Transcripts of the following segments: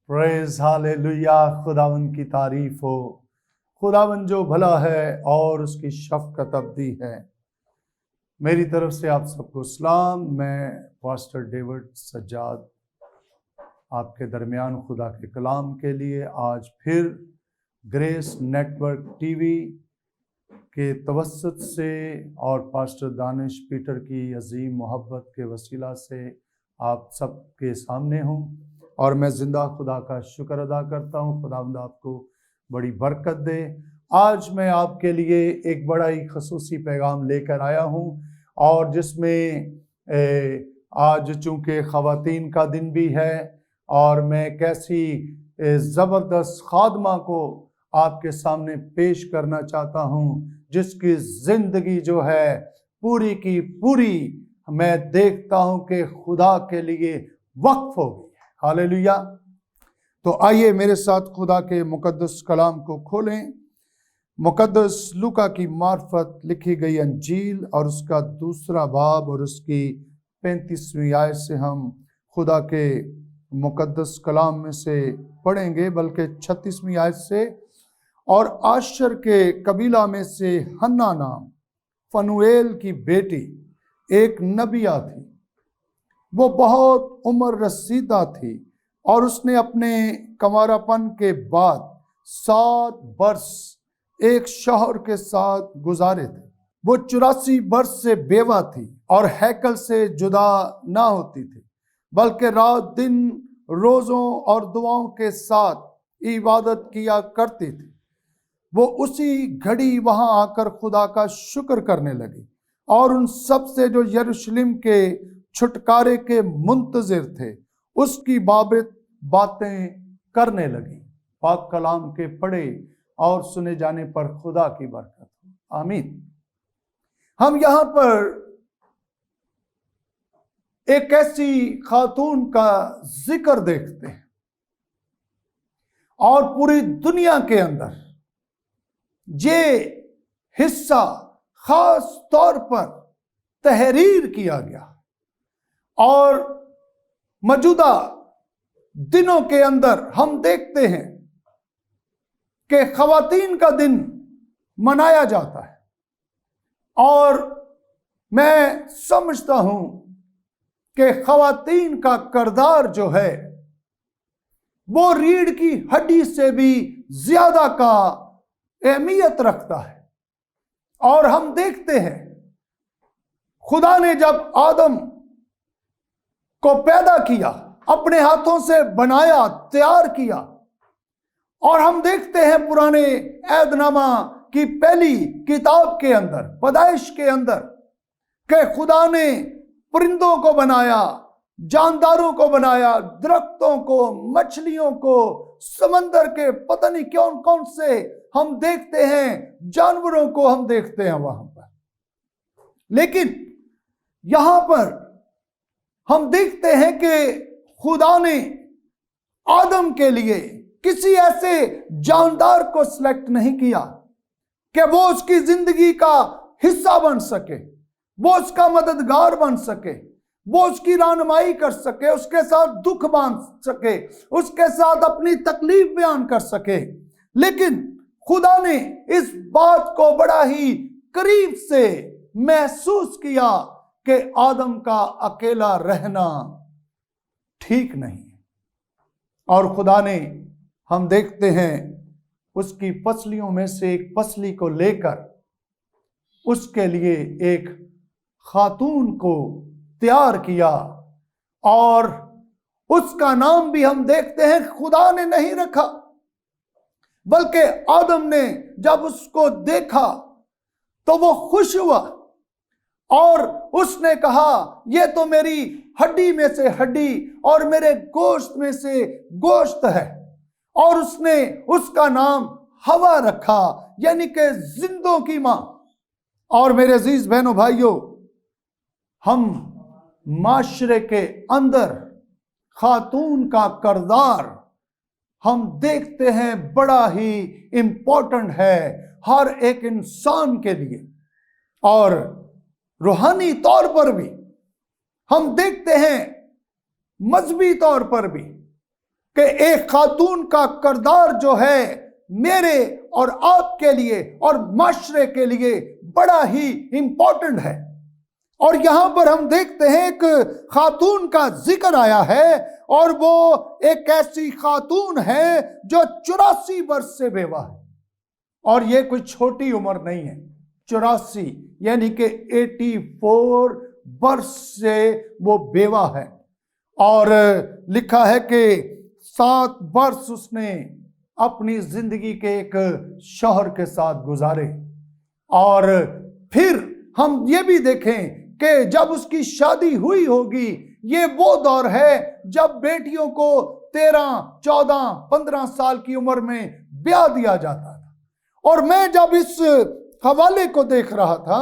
پریز ہالےلویا، خداوند کی تعریف ہو۔ خداوند جو بھلا ہے اور اس کی شفقت ابدی ہے۔ میری طرف سے آپ سب کو سلام۔ میں پاسٹر ڈیوڈ سجاد آپ کے درمیان خدا کے کلام کے لیے آج پھر Grace network T V کے توسط سے اور پاسٹر دانش پیٹر کی عظیم محبت کے وسیلہ سے آپ سب کے سامنے ہوں، اور میں زندہ خدا کا شکر ادا کرتا ہوں۔ خداوند آپ کو بڑی برکت دے۔ آج میں آپ کے لیے ایک بڑا ہی خصوصی پیغام لے کر آیا ہوں، اور جس میں آج چونکہ خواتین کا دن بھی ہے، اور میں ایک ایسی زبردست خادمہ کو آپ کے سامنے پیش کرنا چاہتا ہوں جس کی زندگی جو ہے پوری کی پوری میں دیکھتا ہوں کہ خدا کے لیے وقف ہو گئی ہے۔ ہالےلویا۔ تو آئیے میرے ساتھ خدا کے مقدس کلام کو کھولیں۔ مقدس لوکا کی معرفت لکھی گئی انجیل اور اس کا 2 باب اور اس کی 35ویں آیت سے ہم خدا کے مقدس کلام میں سے پڑھیں گے، بلکہ 36ویں آیت سے۔ اور آشر کے قبیلہ میں سے ہنا نام فنویل کی بیٹی ایک نبیہ تھی۔ وہ بہت عمر رسیدہ تھی، اور اس نے اپنے کنوارپن کے بعد 7 برس ایک شوہر کے ساتھ گزارے تھے۔ وہ 84 برس سے بیوہ تھی اور ہیکل سے جدا نہ ہوتی تھی، بلکہ رات دن روزوں اور دعاؤں کے ساتھ عبادت کیا کرتی تھی۔ وہ اسی گھڑی وہاں آ کر خدا کا شکر کرنے لگی، اور ان سب سے جو یروشلم کے چھٹکارے کے منتظر تھے اس کی بابت باتیں کرنے لگی۔ پاک کلام کے پڑھے اور سنے جانے پر خدا کی برکت ہو، آمین۔ ہم یہاں پر ایک ایسی خاتون کا ذکر دیکھتے ہیں، اور پوری دنیا کے اندر یہ حصہ خاص طور پر تحریر کیا گیا، اور موجودہ دنوں کے اندر ہم دیکھتے ہیں کہ خواتین کا دن منایا جاتا ہے، اور میں سمجھتا ہوں کہ خواتین کا کردار جو ہے وہ ریڑھ کی ہڈی سے بھی زیادہ کا اہمیت رکھتا ہے۔ اور ہم دیکھتے ہیں خدا نے جب آدم کو پیدا کیا، اپنے ہاتھوں سے بنایا، تیار کیا، اور ہم دیکھتے ہیں پرانے عہد نامہ کی پہلی کتاب کے اندر، پیدائش کے اندر، کہ خدا نے پرندوں کو بنایا، جانداروں کو بنایا، درختوں کو، مچھلیوں کو، سمندر کے پتہ نہیں کون کون سے ہم دیکھتے ہیں، جانوروں کو ہم دیکھتے ہیں وہاں پر۔ لیکن یہاں پر ہم دیکھتے ہیں کہ خدا نے آدم کے لیے کسی ایسے جاندار کو سلیکٹ نہیں کیا کہ وہ اس کی زندگی کا حصہ بن سکے، وہ اس کا مددگار بن سکے، وہ اس کی رہنمائی کر سکے، اس کے ساتھ دکھ باندھ سکے، اس کے ساتھ اپنی تکلیف بیان کر سکے۔ لیکن خدا نے اس بات کو بڑا ہی قریب سے محسوس کیا کہ آدم کا اکیلا رہنا ٹھیک نہیں، اور خدا نے، ہم دیکھتے ہیں، اس کی پسلیوں میں سے ایک پسلی کو لے کر اس کے لیے ایک خاتون کو تیار کیا، اور اس کا نام بھی ہم دیکھتے ہیں خدا نے نہیں رکھا، بلکہ آدم نے جب اس کو دیکھا تو وہ خوش ہوا، اور اس نے کہا یہ تو میری ہڈی میں سے ہڈی اور میرے گوشت میں سے گوشت ہے، اور اس نے اس کا نام ہوا رکھا، یعنی کہ زندوں کی ماں۔ اور میرے عزیز بہنوں بھائیوں، ہم معاشرے کے اندر خاتون کا کردار ہم دیکھتے ہیں بڑا ہی امپورٹنٹ ہے ہر ایک انسان کے لیے، اور روحانی طور پر بھی ہم دیکھتے ہیں، مذہبی طور پر بھی، کہ ایک خاتون کا کردار جو ہے میرے اور آپ کے لیے اور معاشرے کے لیے بڑا ہی امپورٹنٹ ہے۔ اور یہاں پر ہم دیکھتے ہیں ایک خاتون کا ذکر آیا ہے، اور وہ ایک ایسی خاتون ہے جو 84 برس سے بیوہ ہے، اور یہ کوئی چھوٹی عمر نہیں ہے۔ 84 یعنی کہ 84 برس سے وہ بیوہ ہے، اور لکھا ہے کہ 7 برس اس نے اپنی زندگی کے ایک شوہر کے ساتھ گزارے۔ اور پھر ہم یہ بھی دیکھیں کہ جب اس کی شادی ہوئی ہوگی، یہ وہ دور ہے جب بیٹیوں کو 13 14 15 سال کی عمر میں بیاہ دیا جاتا تھا۔ اور میں جب اس حوالے کو دیکھ رہا تھا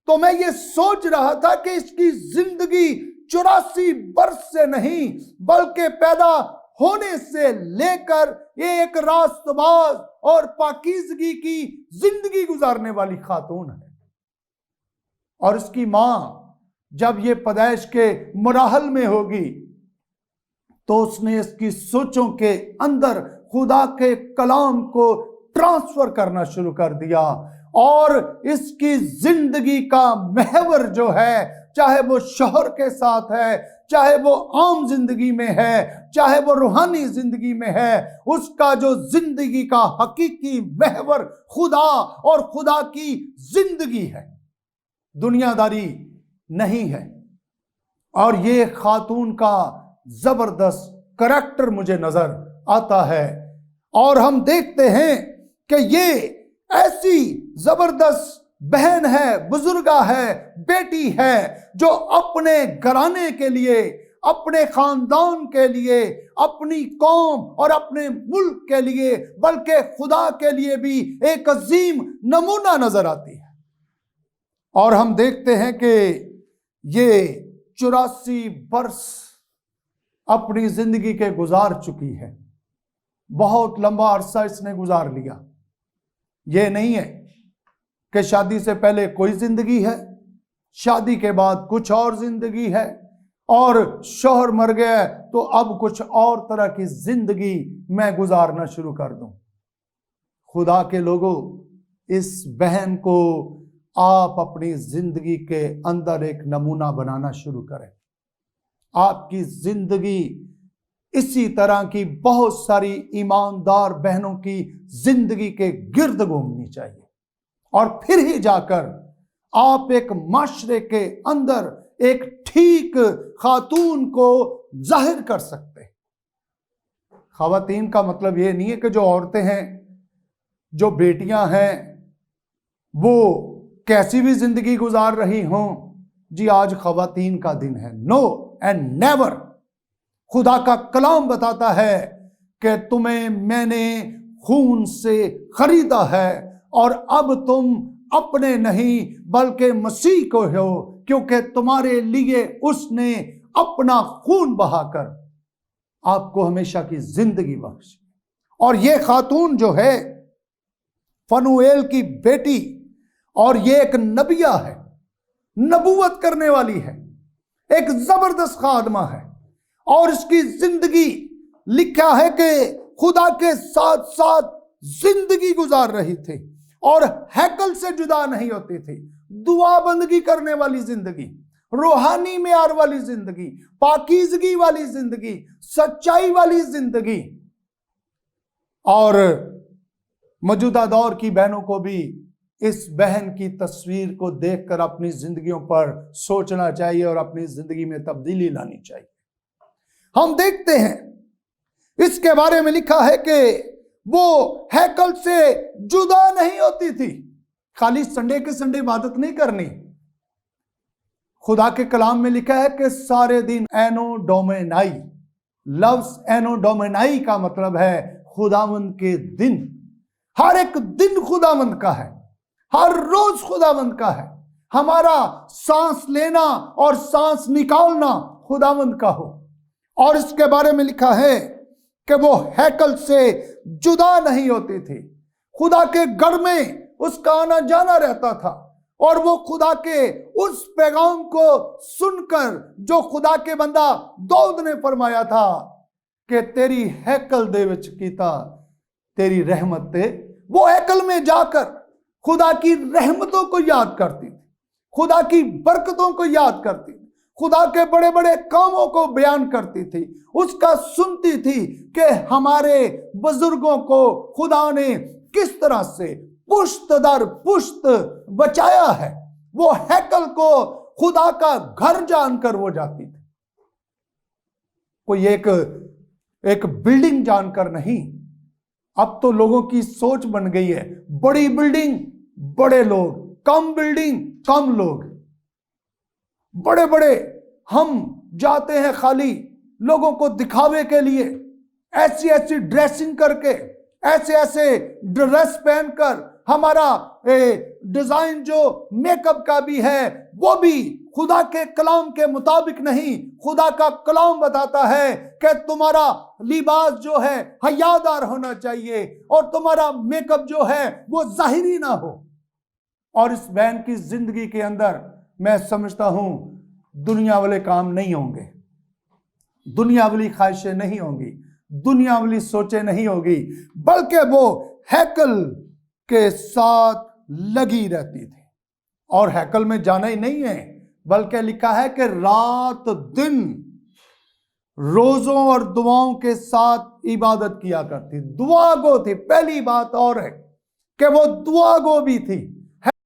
تو میں یہ سوچ رہا تھا کہ اس کی زندگی 84 برس سے نہیں بلکہ پیدا ہونے سے لے کر یہ ایک راست باز اور پاکیزگی کی زندگی گزارنے والی خاتون ہے۔ اور اس کی ماں جب یہ پیدائش کے مراحل میں ہوگی تو اس نے اس کی سوچوں کے اندر خدا کے کلام کو ٹرانسفر کرنا شروع کر دیا، اور اس کی زندگی کا محور جو ہے، چاہے وہ شوہر کے ساتھ ہے، چاہے وہ عام زندگی میں ہے، چاہے وہ روحانی زندگی میں ہے، اس کا جو زندگی کا حقیقی محور خدا اور خدا کی زندگی ہے، دنیا داری نہیں ہے۔ اور یہ خاتون کا زبردست کریکٹر مجھے نظر آتا ہے، اور ہم دیکھتے ہیں کہ یہ ایسی زبردست بہن ہے، بزرگہ ہے، بیٹی ہے، جو اپنے گھرانے کے لیے، اپنے خاندان کے لیے، اپنی قوم اور اپنے ملک کے لیے، بلکہ خدا کے لیے بھی ایک عظیم نمونہ نظر آتی ہے۔ اور ہم دیکھتے ہیں کہ یہ 84 برس اپنی زندگی کے گزار چکی ہے، بہت لمبا عرصہ اس نے گزار لیا۔ یہ نہیں ہے کہ شادی سے پہلے کوئی زندگی ہے، شادی کے بعد کچھ اور زندگی ہے، اور شوہر مر گیا تو اب کچھ اور طرح کی زندگی میں گزارنا شروع کر دوں۔ خدا کے لوگوں، اس بہن کو آپ اپنی زندگی کے اندر ایک نمونہ بنانا شروع کریں۔ آپ کی زندگی اسی طرح کی بہت ساری ایماندار بہنوں کی زندگی کے گرد گھومنی چاہیے، اور پھر ہی جا کر آپ ایک معاشرے کے اندر ایک ٹھیک خاتون کو ظاہر کر سکتے۔ خواتین کا مطلب یہ نہیں ہے کہ جو عورتیں ہیں، جو بیٹیاں ہیں، وہ کیسی بھی زندگی گزار رہی ہوں، جی آج خواتین کا دن ہے۔ نو اینڈ نیور۔ خدا کا کلام بتاتا ہے کہ تمہیں میں نے خون سے خریدا ہے، اور اب تم اپنے نہیں بلکہ مسیح کو ہو، کیونکہ تمہارے لیے اس نے اپنا خون بہا کر آپ کو ہمیشہ کی زندگی بخشی۔ اور یہ خاتون جو ہے فنویل کی بیٹی، اور یہ ایک نبیہ ہے، نبوت کرنے والی ہے، ایک زبردست خادمہ ہے، اور اس کی زندگی لکھا ہے کہ خدا کے ساتھ ساتھ زندگی گزار رہی تھی، اور ہیکل سے جدا نہیں ہوتی تھی، دعا بندگی کرنے والی زندگی، روحانی معیار والی زندگی، پاکیزگی والی زندگی، سچائی والی زندگی۔ اور موجودہ دور کی بہنوں کو بھی اس بہن کی تصویر کو دیکھ کر اپنی زندگیوں پر سوچنا چاہیے اور اپنی زندگی میں تبدیلی لانی چاہیے۔ ہم دیکھتے ہیں اس کے بارے میں لکھا ہے کہ وہ ہیکل سے جدا نہیں ہوتی تھی۔ خالی سنڈے کے سنڈے عبادت نہیں کرنی، خدا کے کلام میں لکھا ہے کہ سارے دن اینو ڈومینائی، لفظ اینو ڈومینائی کا مطلب ہے خداوند کے دن۔ ہر ایک دن خداوند کا ہے، ہر روز خداوند کا ہے۔ ہمارا سانس لینا اور سانس نکالنا خداوند کا ہو۔ اور اس کے بارے میں لکھا ہے کہ وہ ہیکل سے جدا نہیں ہوتی تھی، خدا کے گھر میں اس کا آنا جانا رہتا تھا، اور وہ خدا کے اس پیغام کو سن کر جو خدا کے بندہ داؤد نے فرمایا تھا کہ تیری ہیکل دے وچ کیتا تیری رحمت تے. وہ ہیکل میں جا کر خدا کی رحمتوں کو یاد کرتی تھی, خدا کی برکتوں کو یاد کرتی تھی, خدا کے بڑے بڑے کاموں کو بیان کرتی تھی, اس کا سنتی تھی کہ ہمارے بزرگوں کو خدا نے کس طرح سے پشت در پشت بچایا ہے. وہ ہیکل کو خدا کا گھر جان کر وہ جاتی تھی, کوئی ایک بلڈنگ جان کر نہیں. اب تو لوگوں کی سوچ بن گئی ہے, بڑی بلڈنگ بڑے لوگ, کم بلڈنگ کم لوگ. بڑے بڑے ہم جاتے ہیں خالی لوگوں کو دکھاوے کے لیے, ایسی ایسی ڈریسنگ کر کے, ایسے ایسے ڈریس پہن کر, ہمارا ڈیزائن جو میک اپ کا بھی ہے وہ بھی خدا کے کلام کے مطابق نہیں. خدا کا کلام بتاتا ہے کہ تمہارا لباس جو ہے حیادار ہونا چاہیے اور تمہارا میک اپ جو ہے وہ ظاہری نہ ہو. اور اس بہن کی زندگی کے اندر میں سمجھتا ہوں دنیا والے کام نہیں ہوں گے, دنیا والی خواہشیں نہیں ہوں گی, دنیا والی سوچیں نہیں ہوگی, بلکہ وہ ہیکل کے ساتھ لگی رہتی تھی. اور ہیکل میں جانا ہی نہیں ہے, بلکہ لکھا ہے کہ رات دن روزوں اور دعاؤں کے ساتھ عبادت کیا کرتی. دعا گو تھی. پہلی بات اور ہے کہ وہ دعا گو بھی تھی.